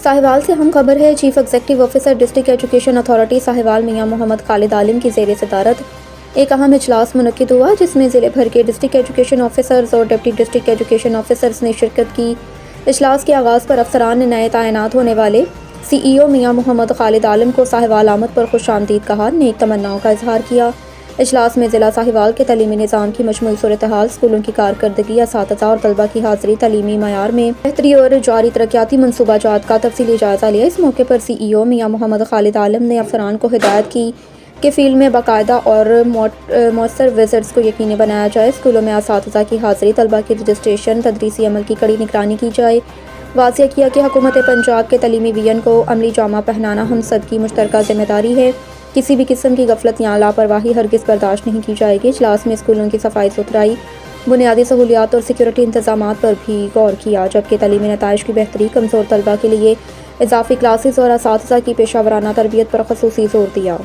साहिवाल से हम खबर है। Chief executive officer district education authority Sahiwal Mian Muhammad Khalid Alim की ज़ेर सदारत एक अहम इजलास मुनक्किद हुआ, जिसमें ज़िले भर के डिस्ट्रिक्ट एजुकेशन ऑफिसर्स और डिप्टी डिस्ट्रिक्ट एजुकेशन ऑफिसर्स ने शिरकत की। इजलास के आगाज़ पर अफसरान ने नए तैनात होने वाले CEO मियां मोहम्मद खालिद आलिम को साहिवाल आमद पर खुशामदीद कहा, नेक तमन्नाओं का इजहार किया। इजलास में ज़िला साहिवाल के तलीमी निज़ाम की मजमूई सूरत-ए-हाल, स्कूलों की कारकर्दगी, असातिज़ा और तलबा की हाज़िरी, तलीमी मयार में बेहतरी और जारी तरक्याती मनसूबाजात का तफसीली जायज़ा लिया। इस मौके पर CEO मियां मोहम्मद खालिद आलिम ने अफसरान को हिदायत की कि फील्ड में बाकायदा और मौसर विजिट्स को यकीनी बनाया जाए। स्कूलों में असातिज़ा की हाज़िरी, तलबा की रजिस्ट्रेशन, तदरीसी अमल की कड़ी निगरानी की जाए। वाज़िया किया कि हुकूमत पंजाब के तलीमी विजन को अमली जामा पहनाना हम सब की मुश्तरका जिम्मेदारी है। किसी भी किस्म की गफलत या लापरवाही हरगिज़ बर्दाश्त नहीं की जाएगी। इजलास में स्कूलों की सफाई सुथराई, बुनियादी सहूलियात और सिक्योरिटी इंतजामात पर भी गौर किया, जबकि तलीमी नताइज की बेहतरी, कमज़ोर तलबा के लिए इजाफी क्लासेस और असातिज़ा की पेशा वराना तरबियत पर ख़ुसूसी ज़ोर दिया।